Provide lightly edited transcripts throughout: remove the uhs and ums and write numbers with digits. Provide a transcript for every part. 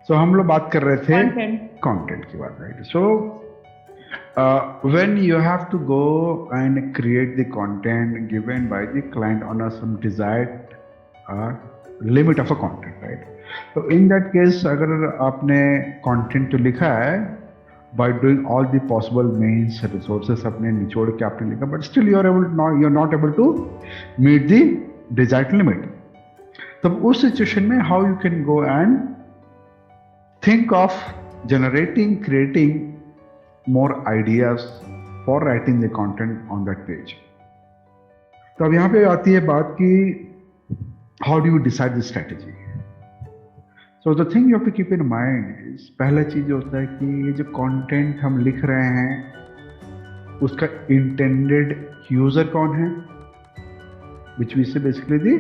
सो हम लोग बात कर रहे थे कंटेंट। कंटेंट की बात, right? So when you have to go and create the content given by the client on a some desired uh, limit of a content, right? So in that case, अगर आपने content तो लिखा है by doing all the possible means resources अपने निचोड़ के आपने लिखा, but still you're not able to meet the desired limit. तब उस सिचुएशन में how you can go and think of creating more ideas for writing the content on that page. तो अब यहाँ पे आती है बात कि how do you decide the strategy? So the thing you have to keep in mind is, पहला चीज होता है कि ये जो content हम लिख रहे हैं उसका intended user कौन है, which we say basically the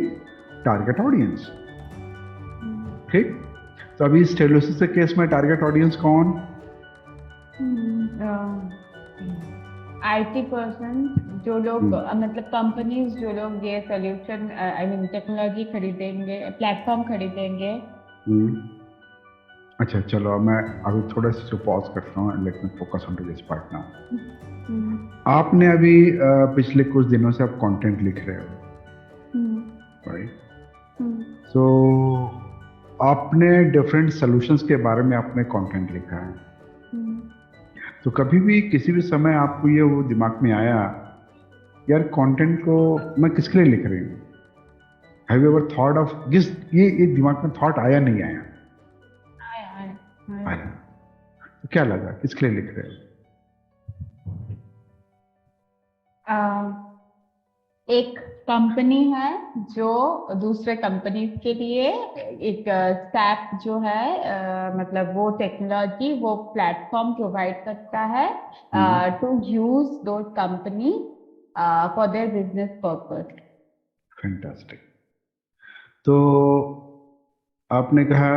target audience. ठीक? तो अभी स्टेलोसिस के केस में टारगेट ऑडियंस कौन? IT पर्सन, जो लोग मतलब कंपनीज जो लोग ये सोल्यूशन आई मीन टेक्नोलॉजी खरीदेंगे, प्लेटफॉर्म खरीदेंगे। अच्छा चलो, मैं अभी थोड़ा सा पॉज करता हूँ, let me focus on to this part now. आपने अभी पिछले कुछ दिनों से आप कंटेंट लिख रहे हो, राइट? सो आपने डिफरेंट सॉल्यूशंस के बारे में आपने कंटेंट लिखा है। तो कभी भी किसी भी समय आपको ये वो दिमाग में आया, यार कंटेंट को मैं किसके लिए लिख रही हूँ? Have you ever thought of this? ये दिमाग में थॉट आया नहीं आया? आया। तो क्या लगा, किसके लिए लिख रहे हो? एक कंपनी है जो दूसरे कंपनी के लिए एक SAP जो है मतलब वो टेक्नोलॉजी, वो प्लेटफॉर्म प्रोवाइड करता है to use do company for their business purpose. Fantastic. तो आपने कहा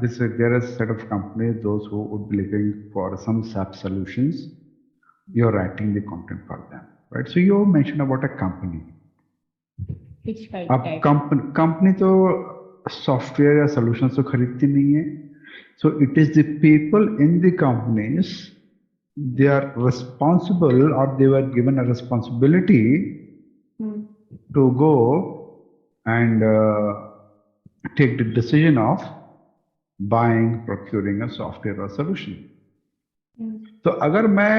this there are set of companies those who would be looking for some SAP solutions, you are writing the content for them, right? So you mention about a company. अब company तो software या solution तो खरीदती नहीं है, so it is the people in the companies, they are responsible or they were given a responsibility to go and take the decision of buying, procuring a software or solution. तो अगर मैं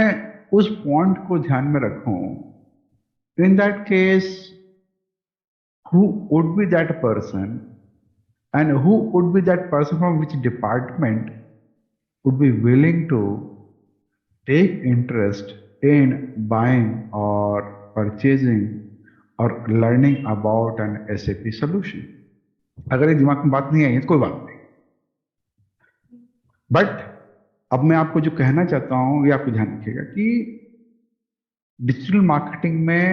उस point को ध्यान में रखूं, in that case who would be that person and who would be that person from which department would be willing to take interest in buying or purchasing or learning about an SAP solution? अगर ये दिमाग में बात नहीं आई है तो कोई बात नहीं, बट अब मैं आपको जो कहना चाहता हूं ये आपको ध्यान रखिएगा कि डिजिटल मार्केटिंग में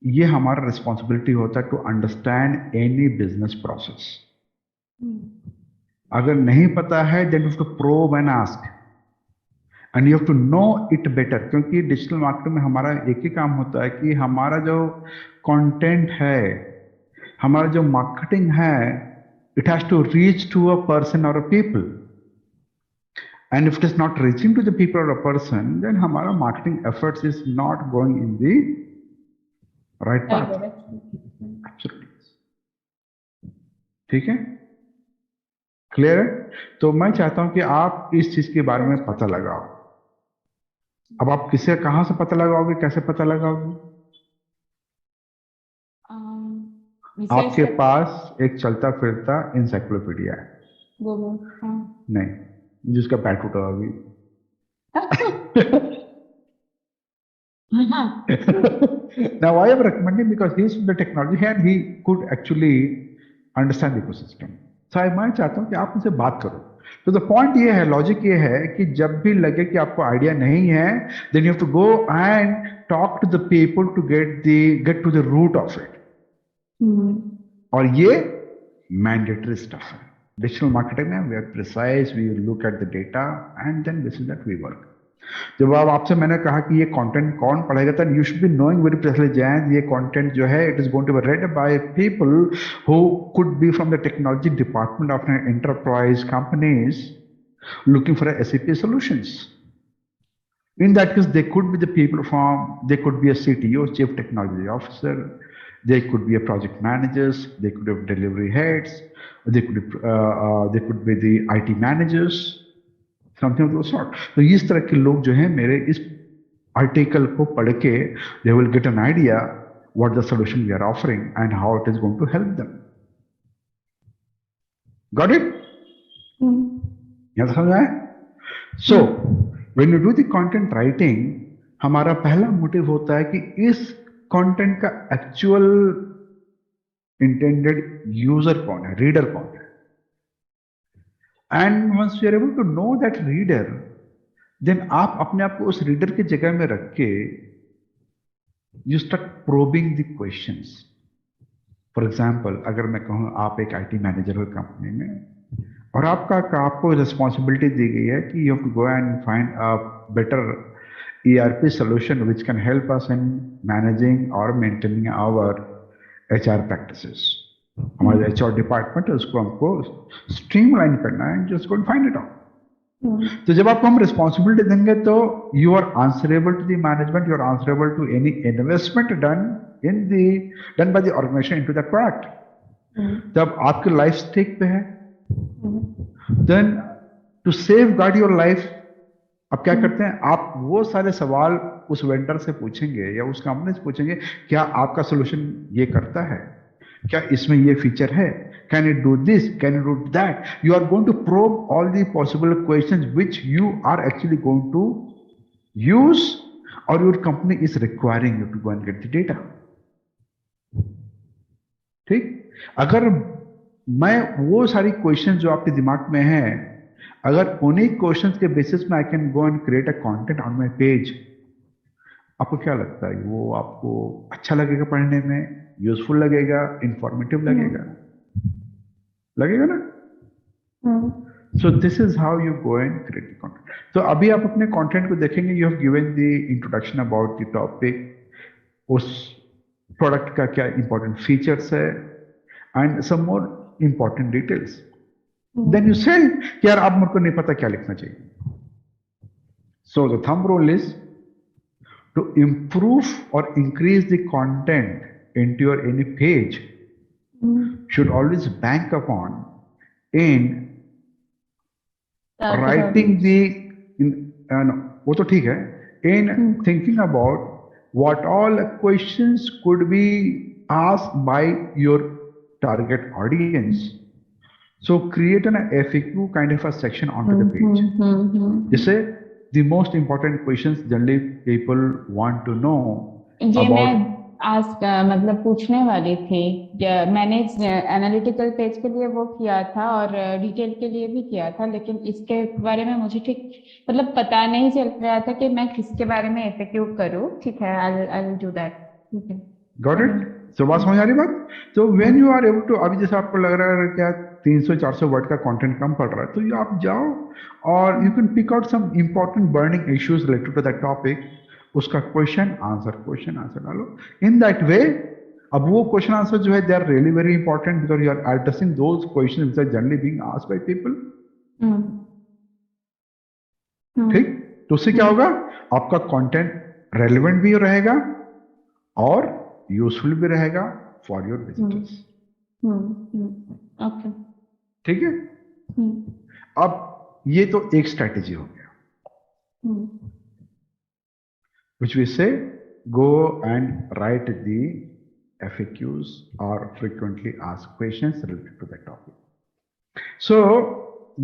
ये हमारा रिस्पॉन्सिबिलिटी होता है to understand any business process. अगर नहीं पता है देन उसको probe and ask and you have to know it better, क्योंकि डिजिटल मार्केटिंग में हमारा एक ही काम होता है कि हमारा जो कंटेंट है, हमारा जो मार्केटिंग है, it has to reach to a person और a people, and if it is not reaching to the people और अ पर्सन, देन हमारा marketing efforts is not going in the right path. Absolutely. ठीक है, clear है? तो मैं चाहता हूं कि आप इस चीज के बारे में पता लगाओ। अब आप किसे कहां से पता लगाओगे, कैसे पता लगाओगे? आपके पास एक चलता फिरता इंसाइक्लोपीडिया है, नहीं जिसका बैट टूटा अभी now I am recommending because he is from the technology and he could actually understand the ecosystem. So मैं चाहता हूं कि आप उनसे बात करो। तो द पॉइंट ये है, लॉजिक ये है कि जब भी लगे कि आपको आइडिया नहीं है, then you have to go and talk to the people to get to the root of it. और ये मैंडेटरी स्टफ है। डिजिटल मार्केटिंग में we are precise, we look at the data and then this is that we work. जब अब आपसे मैंने कहा कि ये कंटेंट कौन पढ़ेगा, then you should be knowing very precisely, Jain ये कंटेंट जो है it is going to be read by people who could be from the technology department of an enterprise companies looking for a SAP solutions. In that case, they could be the people from, they could be a CTO, Chief Technology Officer, they could be a project managers, they could have delivery heads, they could be the IT managers, something of the sort. तो इस तरह के लोग जो हैं मेरे इस article को पढ़ के they will get an idea what the solution we are offering and how it is going to help them. Got it? यहां समझ आए? So when you do the content writing, हमारा पहला मोटिव होता है कि इस कंटेंट का एक्चुअल इंटेंडेड यूजर कौन है, रीडर कौन है. And once you are able to know that reader, then आप अपने आप को उस रीडर की जगह में रख के you start probing the questions. For example, अगर मैं कहूं आप एक आईटी मैनेजर हो कंपनी में और आपको रिस्पॉन्सिबिलिटी दी गई है कि you have to go and find a better ERP solution which can help us in managing or maintaining our HR practices. हमारे HR डिपार्टमेंट है, उसको हमको स्ट्रीमलाइन करना है, just go and find it out. तो जब आपको हम रिस्पॉन्सिबिलिटी देंगे तो you are answerable to the management, you are answerable to any investment done by the organisation into that product. तब आपकी लाइफ स्टेक पे है. Then to safeguard your life, अब क्या करते हैं, आप वो सारे सवाल उस वेंडर से पूछेंगे या उस कंपनी से पूछेंगे, क्या आपका सोल्यूशन ये करता है, क्या इसमें ये फीचर है, can it do this, can it do that. You are going to probe all the possible questions which you are actually going to use और your company is requiring you to go and get the data. ठीक? अगर मैं वो सारी questions जो आपके दिमाग में है, अगर उन्हीं क्वेश्चंस के बेसिस में I can go and create a content on my page, आपको क्या लगता है वो आपको अच्छा लगेगा पढ़ने में, यूजफुल लगेगा, इंफॉर्मेटिव लगेगा? लगेगा ना? So this is how you go and create the content. तो अभी आप अपने कंटेंट को देखेंगे, you have given the introduction about the topic, उस प्रोडक्ट का क्या इंपॉर्टेंट फीचर्स है and some more important details. Then you say कि यार अब मेरे को नहीं पता क्या लिखना चाहिए. So the thumb rule is to improve or increase the content into your any page should always bank upon in writing the वो तो ठीक है, in thinking about what all questions could be asked by your target audience. So create an FAQ kind of a section onto the page. You say the most important questions generally people want to know ये about. मैं मतलब पूछने वाली थी. मैंने analytical page के लिए वो किया था और डिटेल के लिए भी किया था, लेकिन इसके बारे में मुझे ठीक मतलब पता नहीं चल रहा था कि मैं किसके बारे में FAQ करूं. ठीक है, आई विल डू दैट. ठीक है, गॉट इट? तो बात समझ आ रही बात? तो when you are able to, अभी जैसे आपको लग रहा है क्या 300-400 वर्ड का कंटेंट कम पड़ रहा है, तो आप जाओ और you can pick out some important burning issues related to that topic, उसका क्वेश्चन आंसर डालो. इन दैट वे, अब वो क्वेश्चन आंसर जो है they are really very important because you are addressing those question which are generally being asked by people. ठीक? तो उससे क्या होगा, आपका कंटेंट रेलेवेंट भी रहेगा और यूजफुल भी रहेगा फॉर योर विजिटर्स. ओके, ठीक है? अब ये तो एक स्ट्रेटेजी हो गया, which we say go and write the FAQs or frequently asked questions related to that topic. So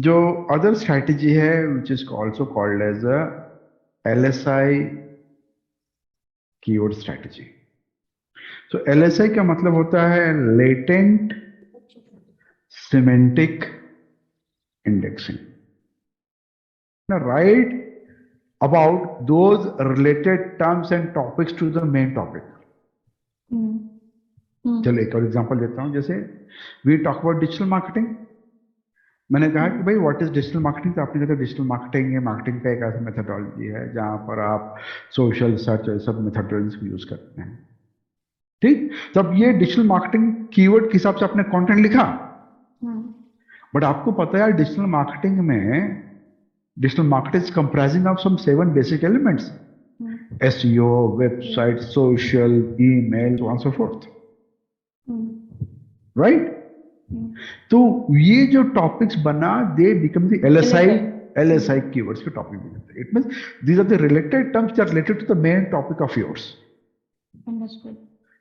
जो other strategy है which is also called as a LSI keyword strategy. So LSI का मतलब होता है latent semantic indexing. Now write about those related terms and topics to the main topic. चलो एक और example देता हूं. जैसे we talk about digital marketing, मैंने कहा कि भाई व्हाट इज डिजिटल मार्केटिंग, तो आपने कहा डिजिटल मार्केटिंग है, मार्केटिंग का एक ऐसा मेथोडोलॉजी है जहां पर आप सोशल सर्च और सब मेथोडोलॉजीज को यूज करते हैं। ठीक, तो अब ये डिजिटल मार्केटिंग कीवर्ड के हिसाब से आपने कंटेंट लिखा, बट आपको पता है यार डिजिटल मार्केटिंग में digital marketing is comprising of some 7 basic elements, SEO, website, social, email, so on so forth, right. तो ये जो टॉपिक्स बना, they become the LSI keywords के टॉपिक बनते हैं। It means these are the related terms that are related to the main topic of yours.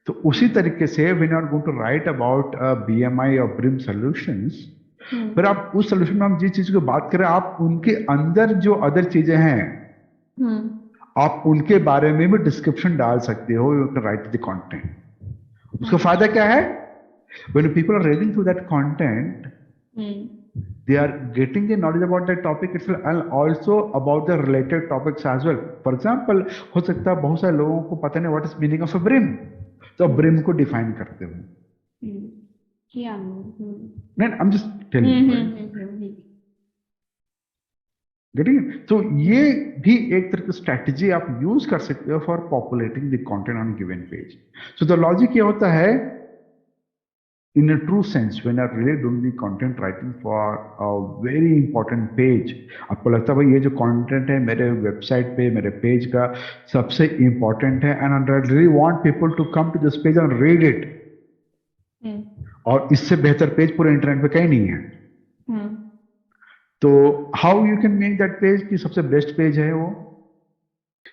तो उसी तरीके से when you are going to write about BMI और ब्रिम सॉल्यूशंस, फिर आप उस सॉल्यूशन में हम जिस चीज की बात करें, आप उनके अंदर जो अदर चीजें हैं, आप उनके बारे में भी डिस्क्रिप्शन डाल सकते हो, you can write the content. उसका फायदा क्या है? When people are reading through that content, they are getting the knowledge about that topic itself and also about the related topics as well. For example, हो सकता है बहुत सारे लोगों को पता नहीं what is meaning of a brim, तो brim को define करते हो। नहीं, I'm just telling you, getting it? तो ये भी एक तरह की स्ट्रेटेजी आप यूज कर सकते हो for populating the content on given page. So the logic ये होता है, in a true sense, when you're really doing the content writing for a very important page, आपको लगता है भाई ये जो content है मेरे वेबसाइट पे, मेरे पेज का सबसे important है, and I really want people to come to this page and read it, और इससे बेहतर पेज पूरे इंटरनेट पे कहीं नहीं है। तो how you can make that page कि सबसे बेस्ट पेज है वो,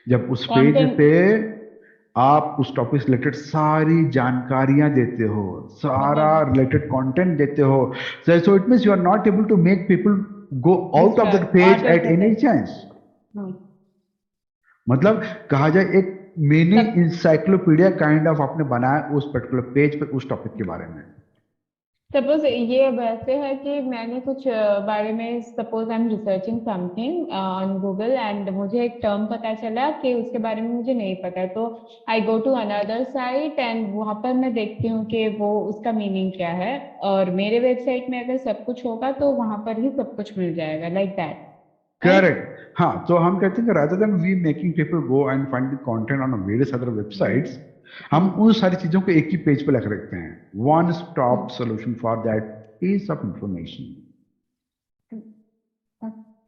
जब उस पेज पे आप उस टॉपिक से रिलेटेड सारी जानकारियां देते हो, सारा रिलेटेड कंटेंट देते हो। So it means you are not able to make people go out of that page at any chance. मतलब कहा जाए एक मिनी इंसाइक्लोपीडिया काइंड ऑफ आपने बनाया उस पर्टिकुलर पेज पे उस टॉपिक के बारे में। सपोज ये वैसे है कि मैंने कुछ बारे में, suppose I am researching something on Google and मुझे एक टर्म पता चला कि उसके बारे में मुझे नहीं पता, तो I go to another site and वहां पर मैं देखती हूँ कि वो उसका मीनिंग क्या है, और मेरे वेबसाइट में अगर सब कुछ होगा तो वहां पर ही सब कुछ मिल जाएगा, लाइक दैट। करेक्ट, हाँ। तो हम कहते हैं rather than we making people go and find the content on various other websites, हम उन सारी चीजों को एक ही पेज पे लिख रखते हैं, one stop solution for that piece of information.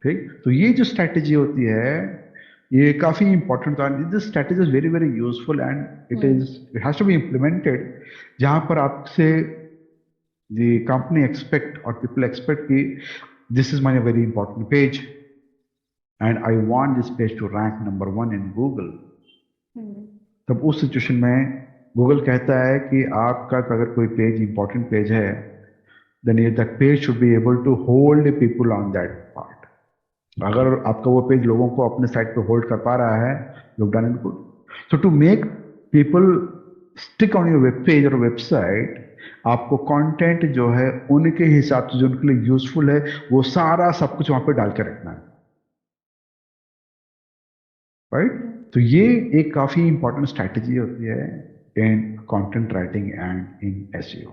ठीक, तो ये जो स्ट्रेटेजी होती है ये काफी इंपॉर्टेंट है। This strategy is very very useful and it has to be implemented, जहां पर आपसे द कंपनी एक्सपेक्ट और पीपल एक्सपेक्ट कि this is my very important page and I want this page to rank number 1 in Google. तब उस situation में Google कहता है कि आपका अगर कोई पेज इंपॉर्टेंट पेज है, then that page should be able to hold people on that part. अगर आपका वो पेज लोगों को अपने साइट पे होल्ड कर पा रहा है, you done it good. So to make people stick on your web page और वेबसाइट, आपको कंटेंट जो है उनके हिसाब से जो उनके लिए यूजफुल है वो सारा सब कुछ वहां पे डाल के रखना है, राइट। तो ये एक काफी इंपॉर्टेंट स्ट्रैटेजी होती है इन content writing and in SEO.